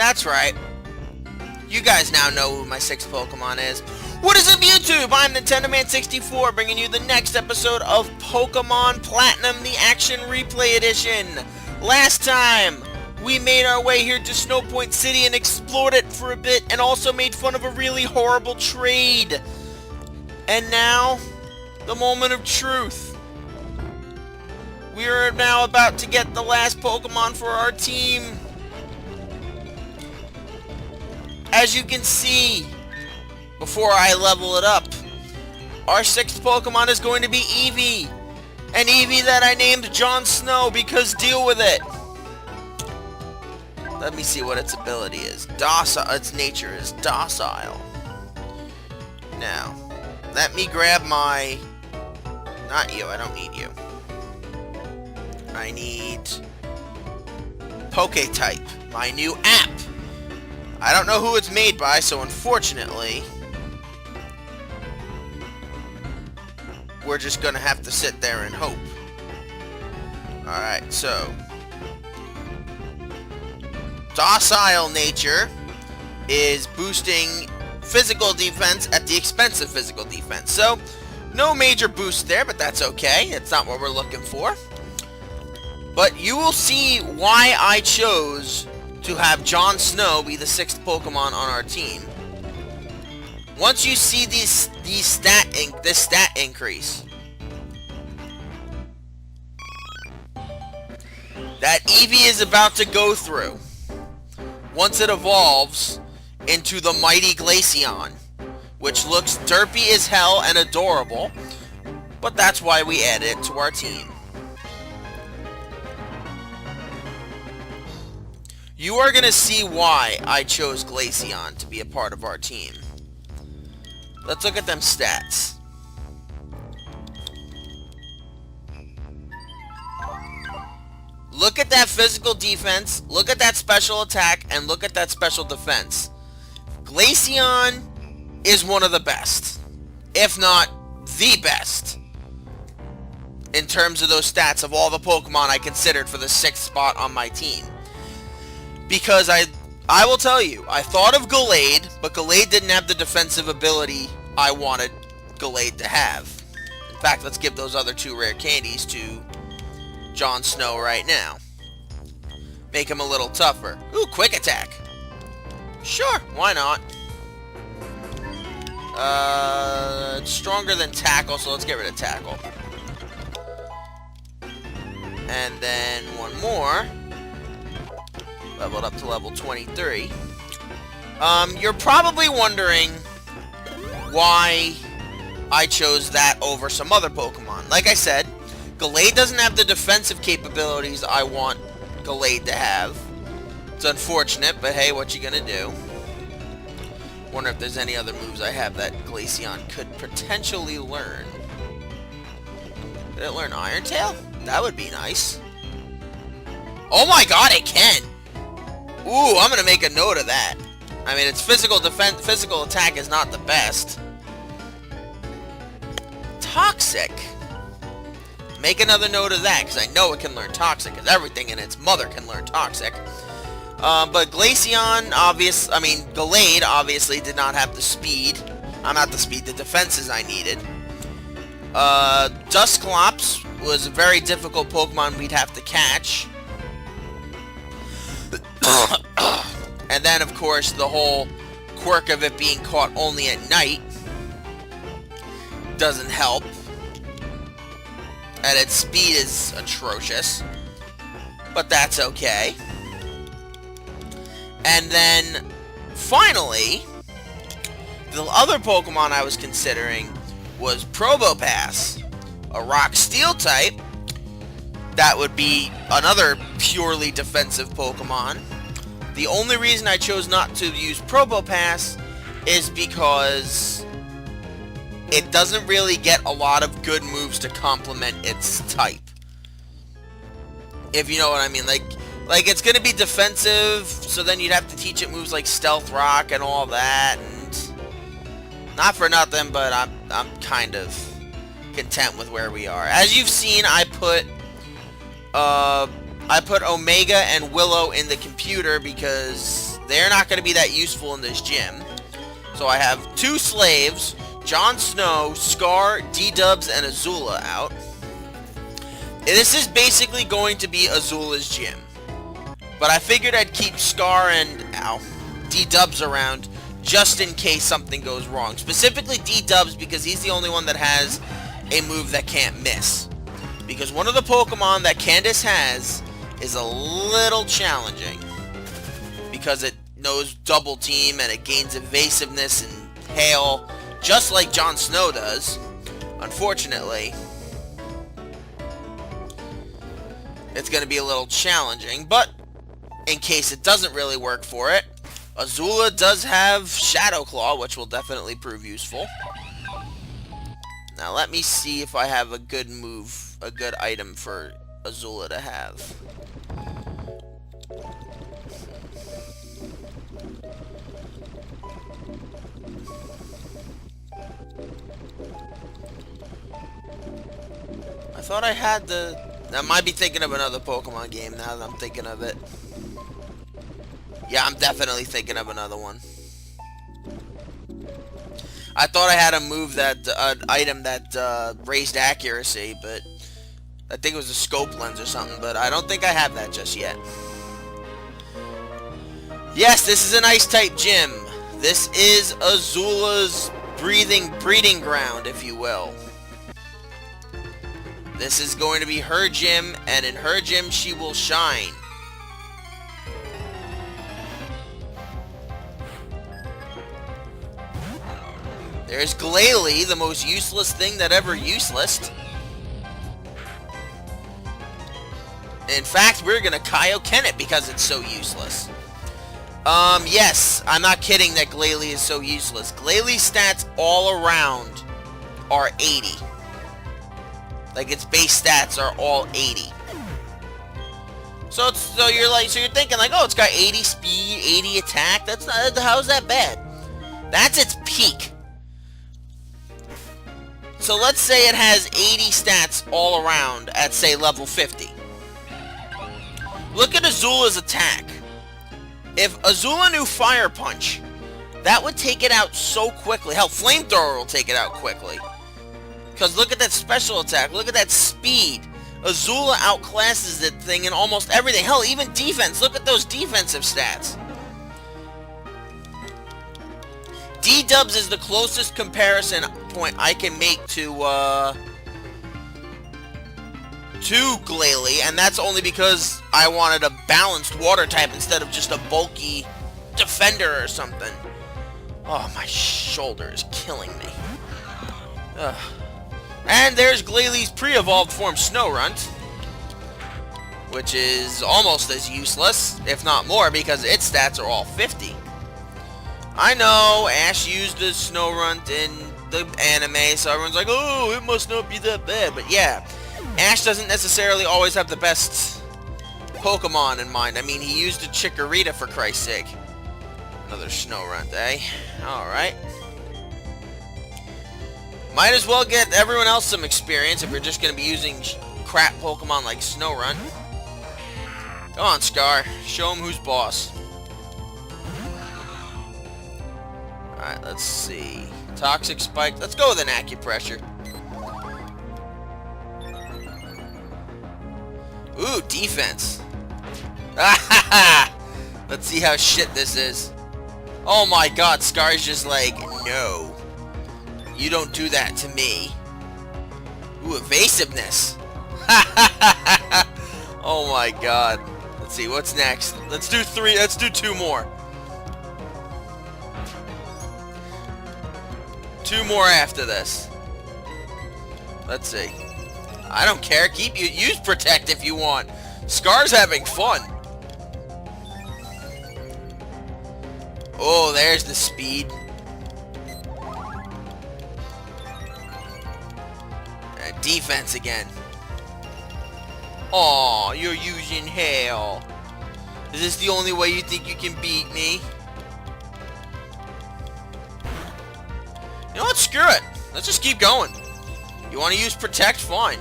That's right. You guys now know who my sixth Pokemon is. What is up, YouTube? I'm NintendoMan64, bringing you the next episode of Pokemon Platinum, the Action Replay Edition. Last time, we made our way here to Snow Point City and explored it for a bit, and also made fun of a really horrible trade. And now, the moment of truth. We are now about to get the last Pokemon for our team. As you can see, before I level it up, our sixth Pokemon is going to be Eevee. An Eevee that I named Jon Snow because deal with it. Let me see what its ability is. Docile. Its nature is docile. Now, let me grab my... Not you, I don't need you. I need... Poke-type, my new app. I don't know who it's made by, so unfortunately, we're just gonna have to sit there and hope. Alright, so... Docile nature is boosting physical defense at the expense of physical defense. So, no major boost there, but that's okay. It's not what we're looking for. But you will see why I chose to have Jon Snow be the sixth Pokemon on our team. Once you see this stat increase, that Eevee is about to go through, once it evolves into the mighty Glaceon, which looks derpy as hell and adorable, but that's why we added it to our team. You are going to see why I chose Glaceon to be a part of our team. Let's look at them stats. Look at that physical defense, look at that special attack, and look at that special defense. Glaceon is one of the best, if not the best, in terms of those stats of all the Pokemon I considered for the sixth spot on my team. Because I will tell you, I thought of Gallade, but Gallade didn't have the defensive ability I wanted Gallade to have. In fact, let's give those other two rare candies to Jon Snow right now. Make him a little tougher. Ooh, quick attack. Sure, why not? It's stronger than tackle, so let's get rid of tackle. And then one more. Leveled up to level 23. You're probably wondering why I chose that over some other Pokemon. Like I said, Gallade doesn't have the defensive capabilities I want Gallade to have. It's unfortunate, but hey, what you gonna do? Wonder if there's any other moves I have that Glaceon could potentially learn. Did it learn Iron Tail? That would be nice. Oh my god, it can! Ooh, I'm gonna make a note of that. I mean, its physical attack is not the best. Toxic. Make another note of that, because I know it can learn Toxic, because everything in its mother can learn Toxic. But Glaceon, Gallade obviously did not have the speed. Not the speed, the defenses I needed. Dusclops was a very difficult Pokemon we'd have to catch. And then, of course, the whole quirk of it being caught only at night doesn't help. And its speed is atrocious. But that's okay. And then, finally, the other Pokemon I was considering was Probopass, a Rock Steel type. That would be another purely defensive Pokemon. The only reason I chose not to use Probopass is because it doesn't really get a lot of good moves to complement its type. If you know what I mean. Like it's going to be defensive, so then you'd have to teach it moves like Stealth Rock and all that. And not for nothing, but I'm kind of content with where we are. As you've seen, I put Omega and Willow in the computer because they're not going to be that useful in this gym. So I have 2 slaves, Jon Snow, Scar, D-Dubs, and Azula out. This is basically going to be Azula's gym. But I figured I'd keep Scar and D-Dubs around just in case something goes wrong. Specifically D-Dubs because he's the only one that has a move that can't miss. Because one of the Pokemon that Candace has is a little challenging. Because it knows Double Team and it gains evasiveness and hail, just like Jon Snow does. Unfortunately, it's going to be a little challenging, but in case it doesn't really work for it, Azula does have Shadow Claw, which will definitely prove useful. Now let me see if I have a good move, a good item for Azula to have. I thought I had the... I might be thinking of another Pokemon game now that I'm thinking of it. Yeah, I'm definitely thinking of another one. I thought I had a move that, an item that raised accuracy, but I think it was a scope lens or something, but I don't think I have that just yet. Yes, this is an Ice-type gym. This is Azula's breeding ground, if you will. This is going to be her gym, and in her gym she will shine. There's Glalie, the most useless thing that ever useless. In fact, we're gonna Kaioken it because it's so useless. Yes, I'm not kidding that Glalie is so useless. Glalie's stats all around are 80. Like, its base stats are all 80. So you're thinking like, oh, it's got 80 speed, 80 attack. That's not, how's that bad? That's its peak. So let's say it has 80 stats all around at, say, level 50. Look at Azula's attack. If Azula knew Fire Punch, that would take it out so quickly. Hell, Flamethrower will take it out quickly. Because look at that special attack. Look at that speed. Azula outclasses that thing in almost everything. Hell, even defense. Look at those defensive stats. D-Dubs is the closest comparison point I can make to Glalie, and that's only because I wanted a balanced water type instead of just a bulky defender or something. Oh, my shoulder is killing me. Ugh. And there's Glalie's pre-evolved form, Snorunt, which is almost as useless, if not more, because its stats are all 50. I know, Ash used the Snorunt in the anime, so everyone's like, oh, it must not be that bad. But yeah, Ash doesn't necessarily always have the best Pokemon in mind. I mean, he used a Chikorita, for Christ's sake. Another Snorunt, eh? Alright. Might as well get everyone else some experience if you're just going to be using crap Pokemon like Snorunt. Come on, Scar. Show him who's boss. Alright, let's see. Toxic Spike. Let's go with an Acupressure. Ooh, defense. Let's see how shit this is. Oh my god, Scar's just like, no. You don't do that to me. Ooh, evasiveness. Oh my god. Let's see, what's next? Let's do 3, let's do 2 more. 2 more after this. Let's see. I don't care. Use Protect if you want. Scar's having fun. Oh, there's the speed. And defense again. Aw, you're using Hail. Is this the only way you think you can beat me? You know what? Screw it. Let's just keep going. You want to use Protect? Fine.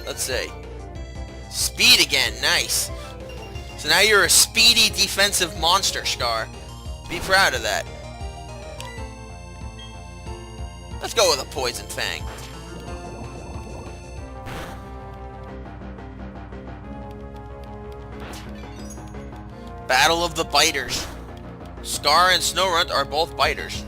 Let's see. Speed again, nice. So now you're a speedy defensive monster, Scar. Be proud of that. Let's go with a Poison Fang. Battle of the Biters. Scar and Snowrunt are both biters.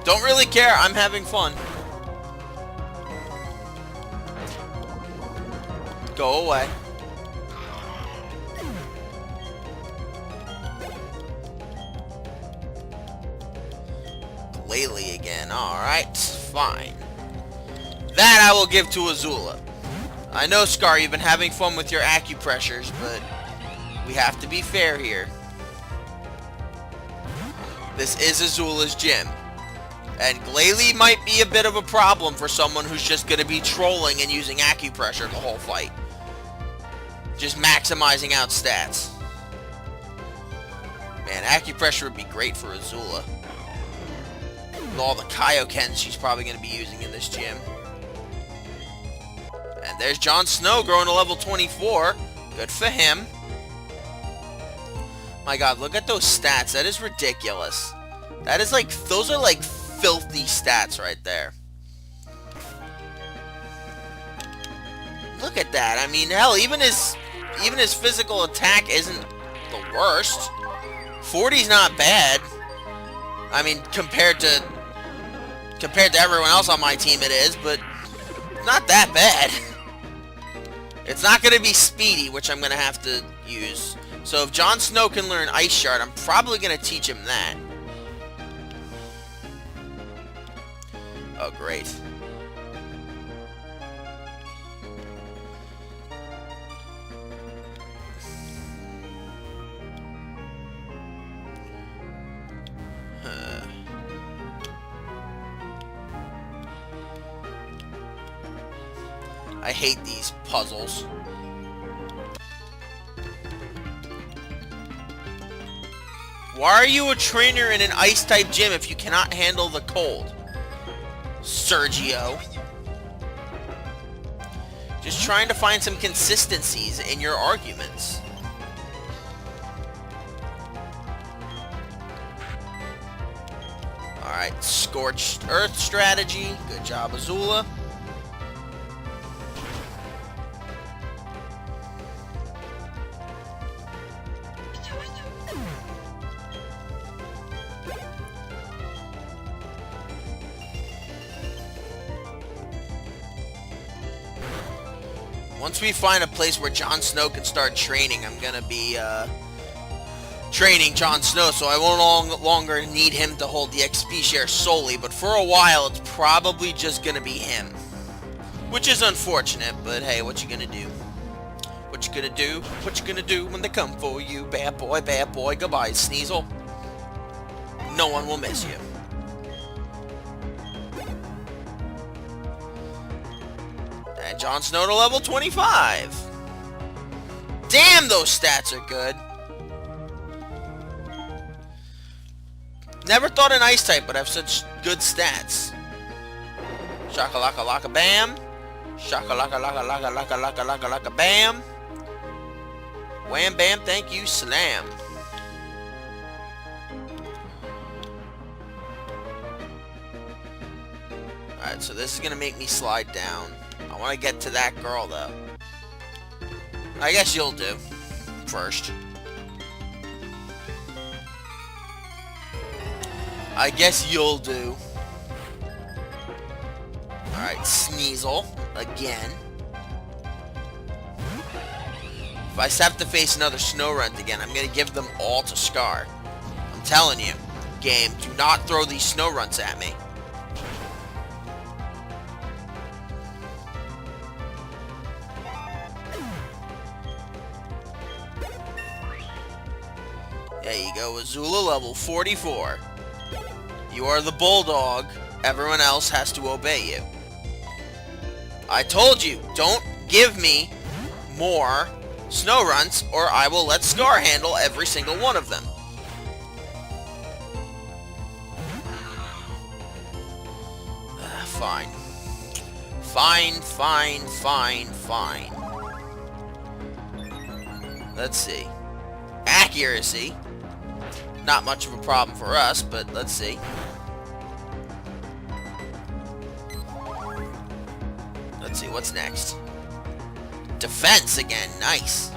Don't really care, I'm having fun. Go away. Glaceon again, alright, fine. That I will give to Azula. I know, Scar, you've been having fun with your acupressures, but we have to be fair here. This is Azula's gym. And Glaceon might be a bit of a problem for someone who's just going to be trolling and using acupressure the whole fight. Just maximizing out stats. Man, acupressure would be great for Azula. With all the Kaiokens she's probably going to be using in this gym. And there's Jon Snow growing to level 24. Good for him. My god, look at those stats. That is ridiculous. That is like, those are like filthy stats right there. Look at that. I mean, hell, even his physical attack isn't the worst. 40's not bad. I mean, compared to everyone else on my team it is, but not that bad. It's not going to be speedy, which I'm going to have to use. So if Jon Snow can learn Ice Shard, I'm probably going to teach him that. Oh, great. I hate these puzzles. Why are you a trainer in an Ice-type gym if you cannot handle the cold? Sergio. Just trying to find some consistencies in your arguments. Alright, Scorched Earth strategy. Good job, Azula. Once we find a place where Jon Snow can start training, I'm gonna be training Jon Snow, so I won't longer need him to hold the XP share solely, but for a while it's probably just gonna be him. Which is unfortunate, but hey, what you gonna do? What you gonna do? What you gonna do when they come for you? Bad boy, goodbye, Sneasel. No one will miss you. And Jon Snow to level 25. Damn, those stats are good. Never thought an Ice type would have such good stats. Shakalaka laka bam. Shakalaka laka laka laka laka laka laka bam. Wham bam, thank you, slam. Alright, so this is gonna make me slide down. I want to get to that girl, though. I guess you'll do. First. I guess you'll do. Alright, Sneasel. Again. If I have to face another Snowrunt again, I'm going to give them all to Scar. I'm telling you. Game, do not throw these Snowrunts at me. There you go, Azula level 44. You are the bulldog. Everyone else has to obey you. I told you, don't give me more snow runs, or I will let Scar handle every single one of them. Fine. Fine. Let's see. Accuracy. Not much of a problem for us, but let's see. Let's see, what's next? Defense again, nice.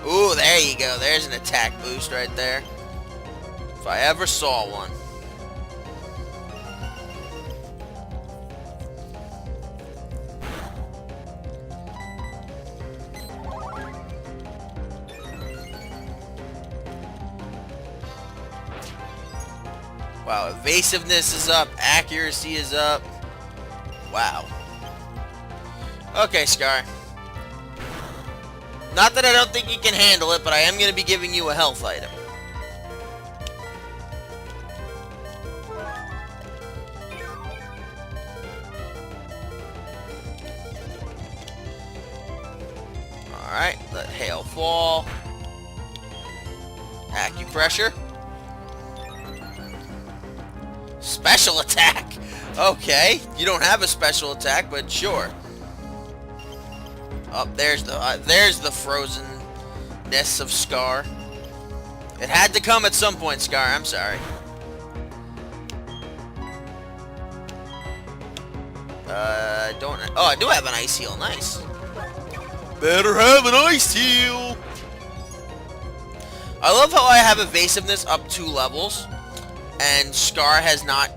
Ooh, there you go. There's an attack boost right there. If I ever saw one. Wow, evasiveness is up, accuracy is up. Wow. Okay, Scar. Not that I don't think you can handle it, but I am going to be giving you a health item. Alright, let hail fall. Acupressure. Special attack! Okay, you don't have a special attack, but sure. Oh, there's the frozenness of Scar. It had to come at some point, Scar. I'm sorry. Oh, I do have an ice heal. Nice. Better have an ice heal. I love how I have evasiveness up 2 levels, and Scar has not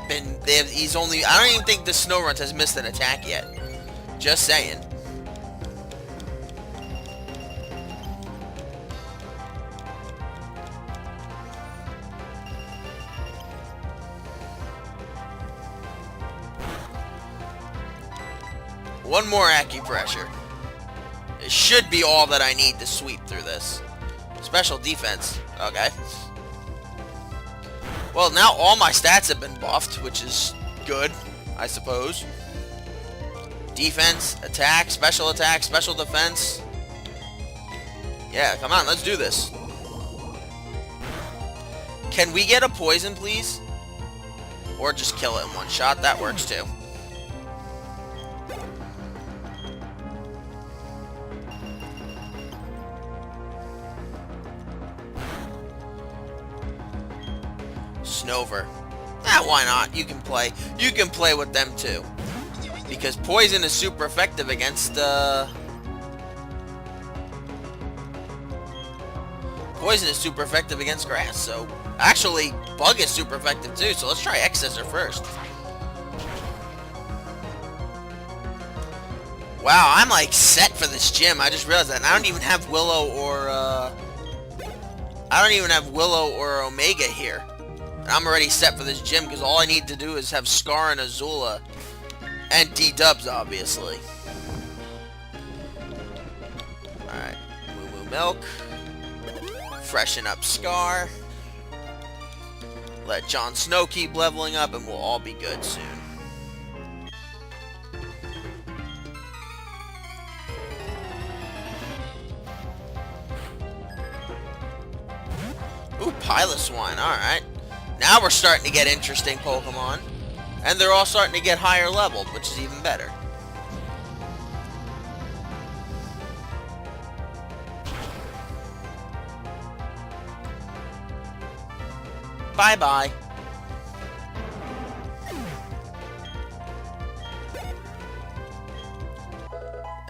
been. He's only. I don't even think the snow runs has missed an attack yet. Just saying. One more acupressure. It should be all that I need to sweep through this. Special defense. Okay. Well, now all my stats have been buffed, which is good, I suppose. Defense, attack, special defense. Yeah, come on, let's do this. Can we get a poison, please? Or just kill it in one shot? That works too. Snover. Why not? You can play. You can play with them too. Because poison is super effective against poison is super effective against grass, so actually bug is super effective too, so let's try Excessor first. Wow, I'm like set for this gym. I just realized that. And I don't even have Willow or Omega here. I'm already set for this gym because all I need to do is have Scar and Azula and D-Dubs, obviously. Alright, Moo Moo Milk. Freshen up Scar. Let Jon Snow keep leveling up and we'll all be good soon. Ooh, Piloswine, alright. Now we're starting to get interesting Pokemon. And they're all starting to get higher leveled, which is even better. Bye-bye.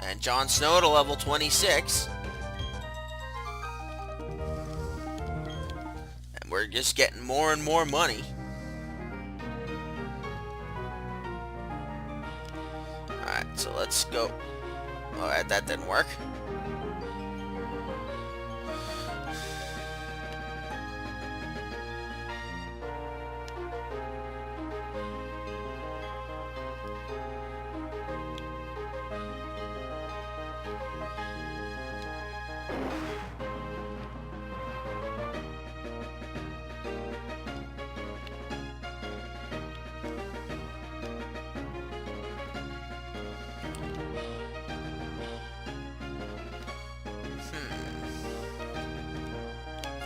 And Jon Snow to level 26. We're just getting more and more money. Alright, so let's go. Alright, that didn't work.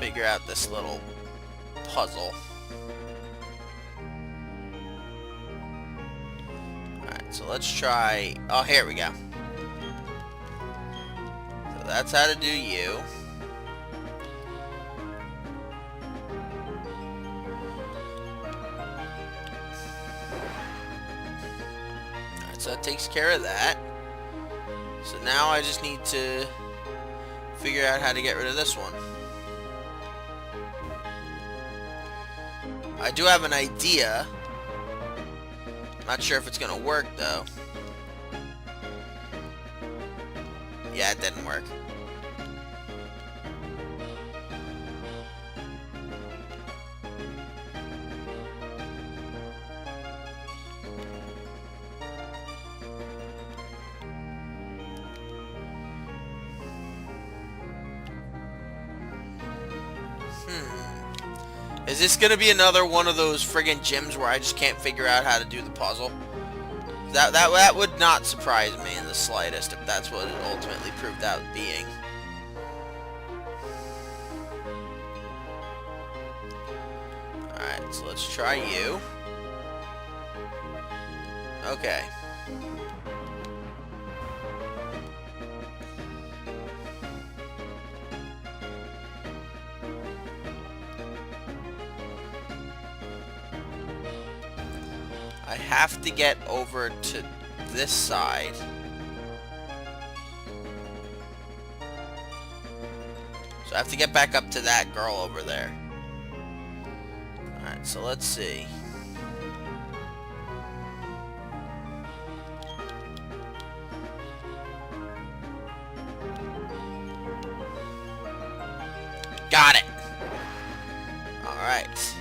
figure out this little puzzle. Alright, so let's try... Oh, here we go. So that's how to do you. Alright, so that takes care of that. So now I just need to figure out how to get rid of this one. I do have an idea. Not sure if it's gonna work though. Yeah, it didn't work. Is this gonna be another one of those friggin' gyms where I just can't figure out how to do the puzzle? That would not surprise me in the slightest if that's what it ultimately proved out being. Alright, so let's try you. Okay. I have to get over to this side. So I have to get back up to that girl over there. Alright, so let's see. Got it! Alright.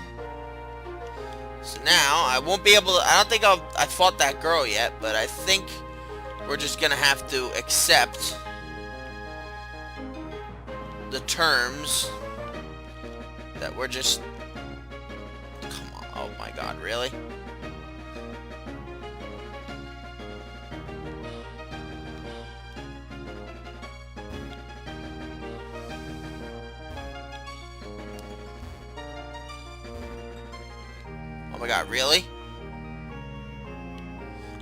So now, I won't be able to... I don't think I fought that girl yet, but I think we're just gonna have to accept the terms that we're just... Come on. Oh my god, really? Oh my god, really?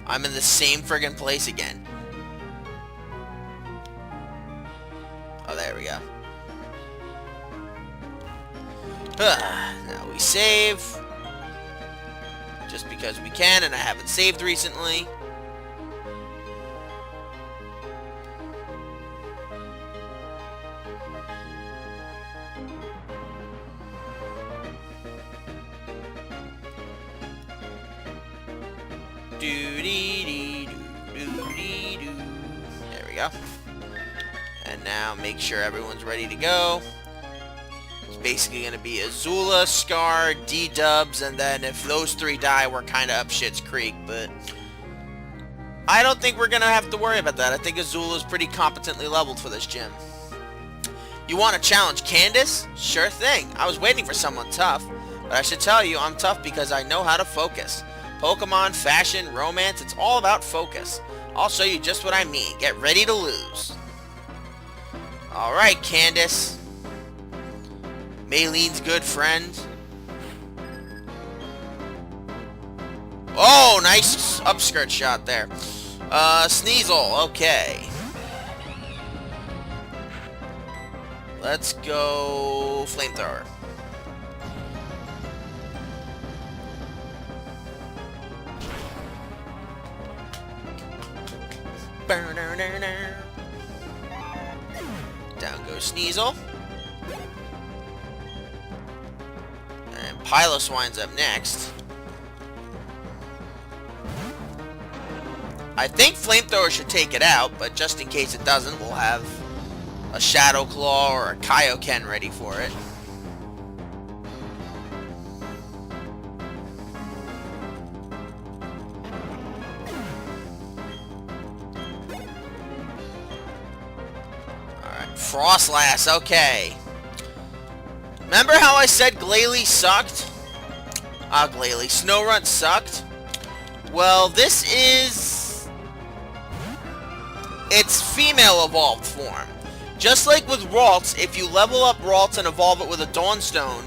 I'm in the same friggin' place again. Oh, there we go. Now we save. Just because we can, and I haven't saved recently. There we go. And now make sure everyone's ready to go. It's basically going to be Azula, Scar, D-Dubs, and then if those three die, we're kind of up shit's creek, but I don't think we're going to have to worry about that. I think Azula's pretty competently leveled for this gym. You want to challenge Candace? Sure thing. I was waiting for someone tough, but I should tell you I'm tough because I know how to focus. Pokemon, fashion, romance, it's all about focus. I'll show you just what I mean. Get ready to lose. Alright, Candace. Maylene's good friend. Oh, nice upskirt shot there. Sneasel, okay. Let's go Flamethrower. Down goes Sneasel. And Pylos winds up next. I think Flamethrower should take it out, but just in case it doesn't, we'll have a Shadow Claw or a Kaioken ready for it. Frostlass, okay. Remember how I said Glalie sucked? Glalie. Snorunt sucked? Well, this is its female evolved form. Just like with Ralts, if you level up Ralts and evolve it with a Dawnstone,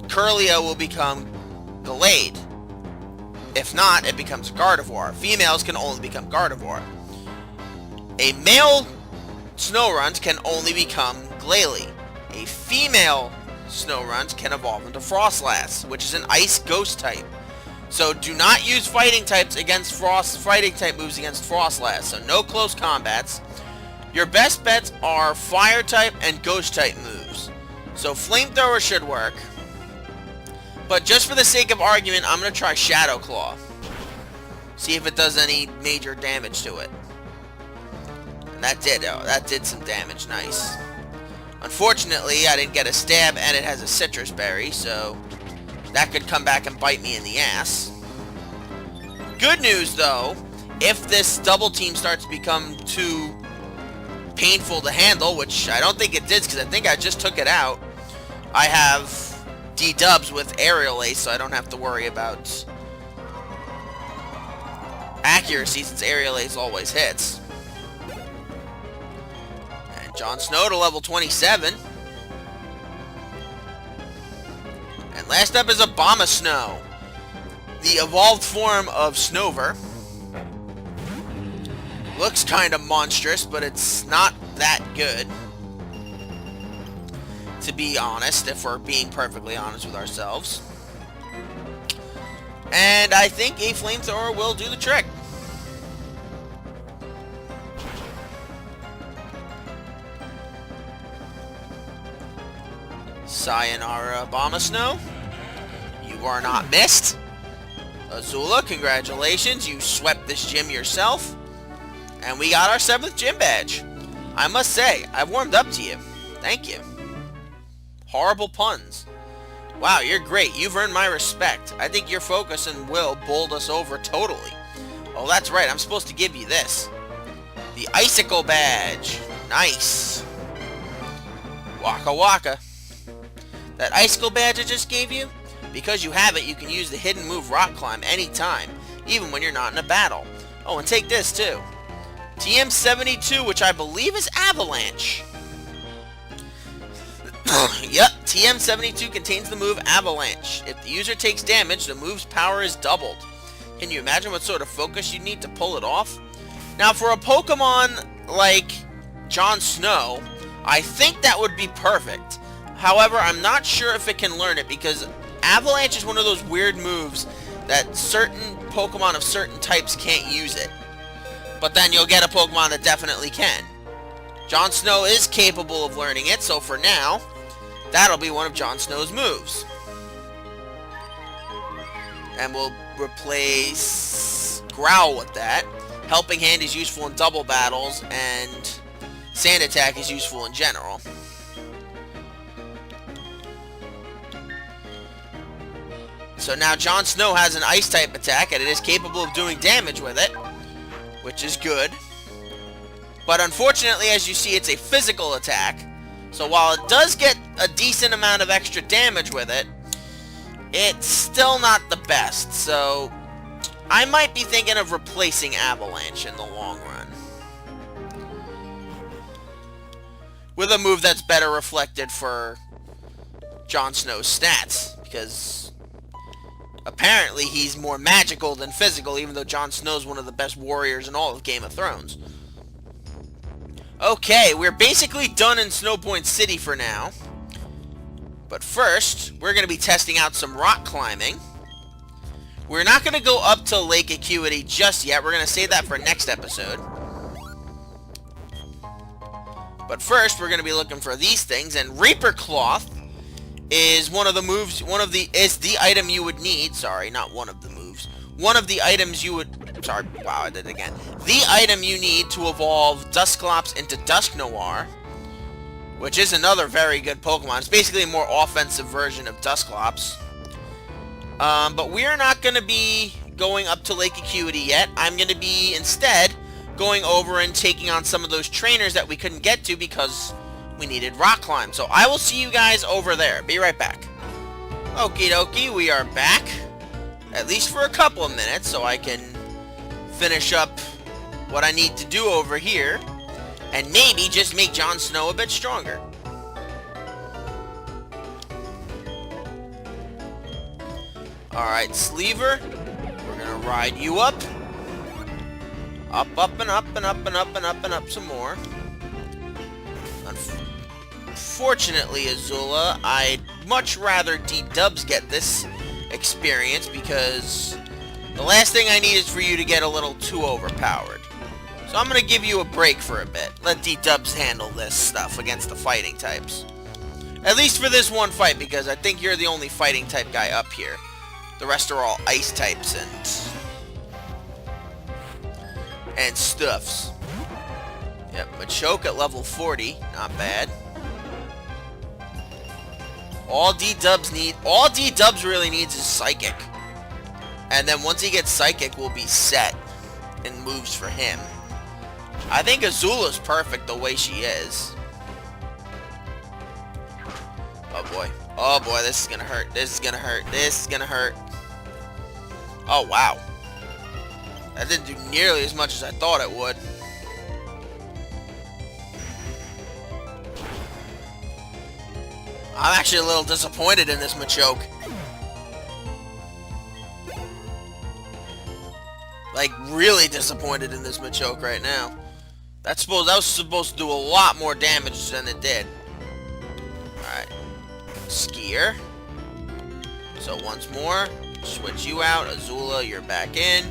Kirlia will become Gallade. If not, it becomes Gardevoir. Females can only become Gardevoir. A male Snorunt can only become Glalie. A female Snorunt can evolve into Frostlass, which is an Ice Ghost type. So do not use fighting types against fighting type moves against Frostlass. So no close combats. Your best bets are Fire type and Ghost type moves. So Flamethrower should work. But just for the sake of argument, I'm going to try Shadow Claw. See if it does any major damage to it. And that did some damage. Nice. Unfortunately, I didn't get a stab, and it has a Citrus Berry, so that could come back and bite me in the ass. Good news, though, if this double team starts to become too painful to handle, which I don't think it did, because I think I just took it out, I have D-dubs with Aerial Ace, so I don't have to worry about accuracy, since Aerial Ace always hits. And Jon Snow to level 27. And last up is Abomasnow, the evolved form of Snover. Looks kind of monstrous, but it's not that good, to be honest, if we're being perfectly honest with ourselves. And I think a Flamethrower will do the trick. Sayonara, Abomasnow. You are not missed. Azula, congratulations. You swept this gym yourself. And we got our 7th gym badge. I must say, I've warmed up to you. Thank you. Horrible puns. Wow, you're great. You've earned my respect. I think your focus and will bowled us over totally. Oh, that's right. I'm supposed to give you this. The Icicle badge. Nice. Waka waka. That Icicle badge I just gave you? Because you have it, you can use the hidden move Rock Climb anytime, even when you're not in a battle. Oh, and take this too. TM72, which I believe is Avalanche. Yep, TM72 contains the move Avalanche. If the user takes damage, the move's power is doubled. Can you imagine what sort of focus you need to pull it off? Now, for a Pokemon like Jon Snow, I think that would be perfect. However, I'm not sure if it can learn it, because Avalanche is one of those weird moves that certain Pokemon of certain types can't use it. But then you'll get a Pokemon that definitely can. Jon Snow is capable of learning it, so for now, that'll be one of Jon Snow's moves. And we'll replace Growl with that. Helping Hand is useful in double battles, and Sand Attack is useful in general. So now Jon Snow has an Ice-type attack, and it is capable of doing damage with it, which is good. But unfortunately, as you see, it's a physical attack. So while it does get a decent amount of extra damage with it, it's still not the best. So I might be thinking of replacing Avalanche in the long run with a move that's better reflected for Jon Snow's stats, because apparently he's more magical than physical, even though Jon Snow's one of the best warriors in all of Game of Thrones. Okay, we're basically done in Snowpoint City for now. But first, we're going to be testing out some rock climbing. We're not going to go up to Lake Acuity just yet. We're going to save that for next episode. But first, we're going to be looking for these things, and Reaper Cloth is one of the moves, is the item you would need. Sorry, not one of the moves. One of the items you would, sorry, wow, I did it again. The item you need to evolve Dusclops into Dusknoir, which is another very good Pokemon. It's basically a more offensive version of Dusclops. But we're not going to be going up to Lake Acuity yet. I'm going to be, instead, going over and taking on some of those trainers that we couldn't get to because we needed rock climb. So I will see you guys over there. Be right back. Okie dokie, we are back. At least for a couple of minutes, so I can finish up what I need to do over here. And maybe just make Jon Snow a bit stronger. Alright, Sleever. We're gonna ride you up. Up, up, and up, and up, and up, and up, and up some more. Unfortunately, Azula, I'd much rather D-Dubs get this experience because the last thing I need is for you to get a little too overpowered. So I'm going to give you a break for a bit. Let D-Dubs handle this stuff against the fighting types. At least for this one fight, because I think you're the only fighting type guy up here. The rest are all ice types and stuffs. Yep, Machoke at level 40. Not bad. All D-Dubs really needs is Psychic. And then once he gets Psychic, we'll be set and moves for him. I think Azula's perfect the way she is. Oh boy. Oh boy, this is gonna hurt. This is gonna hurt. This is gonna hurt. Oh wow. That didn't do nearly as much as I thought it would. I'm actually a little disappointed in this Machoke. Like, really disappointed in this Machoke right now. That was supposed to do a lot more damage than it did. Alright. Skier. So once more, switch you out. Azula, you're back in.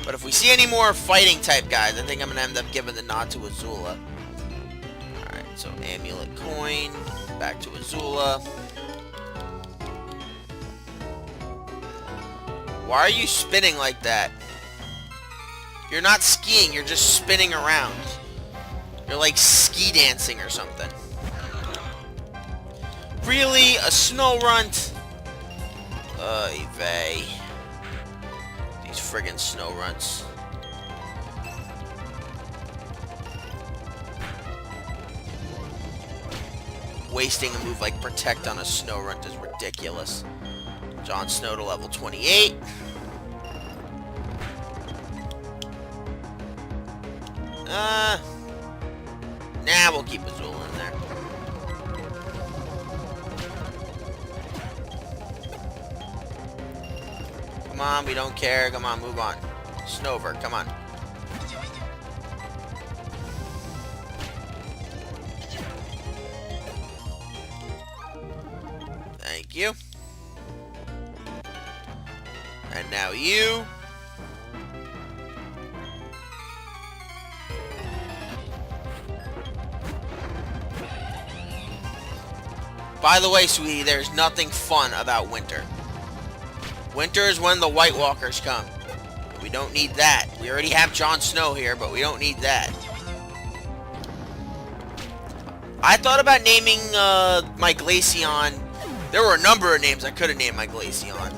But if we see any more fighting type guys, I think I'm going to end up giving the nod to Azula. Alright, so Amulet Coin. Back to Azula. Why are you spinning like that? You're not skiing, you're just spinning around. You're like ski dancing or something. Really? A snow runt? Vey. These friggin' snow runts. Wasting a move like Protect on a snow runt is ridiculous. Jon Snow to level 28. Nah, we'll keep Azula in there. Come on, we don't care. Come on, move on. Snover, come on. Thank you. And now you. By the way, sweetie, there's nothing fun about winter. Winter is when the White Walkers come. We don't need that. We already have Jon Snow here, but we don't need that. I thought about naming my Glaceon. There were a number of names I could have named my Glaceon.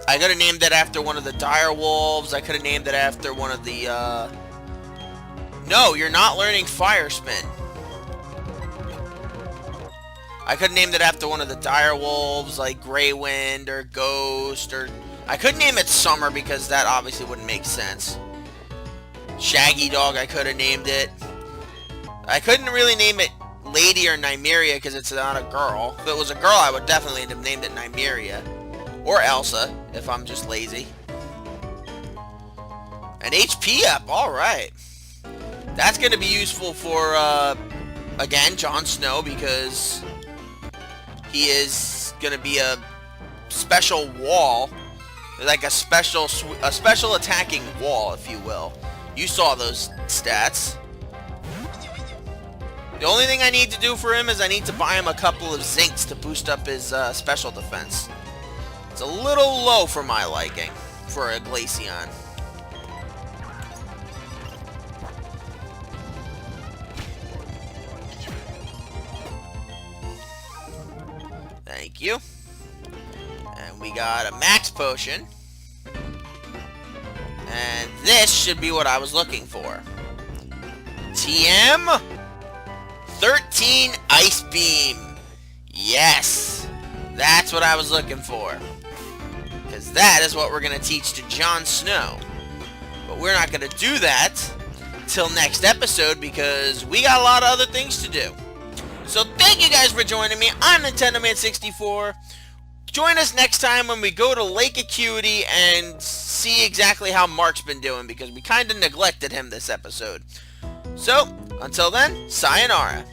I could have named it after one of the dire wolves. I could have named it after one of the, No, you're not learning Fire Spin. I could have named it after one of the dire wolves, like Grey Wind or Ghost, or... I couldn't name it Summer because that obviously wouldn't make sense. Shaggy Dog, I could have named it. I couldn't really name it Lady or Nymeria because it's not a girl. If it was a girl, I would definitely have named it Nymeria. Or Elsa, if I'm just lazy. An HP up, alright. That's going to be useful for, again, Jon Snow, because he is going to be a special wall. Like a special attacking wall, if you will. You saw those stats. The only thing I need to do for him is I need to buy him a couple of Zinks to boost up his special defense. It's a little low for my liking, for a Glaceon. Thank you. And we got a max potion. And this should be what I was looking for. TM 13 Ice Beam. Yes. That's what I was looking for. Because that is what we're going to teach to Jon Snow. But we're not going to do that until next episode, because we got a lot of other things to do. So thank you guys for joining me. I'm Nintendo Man 64. Join us next time when we go to Lake Acuity and see exactly how Mark's been doing, because we kind of neglected him this episode. So, until then, sayonara.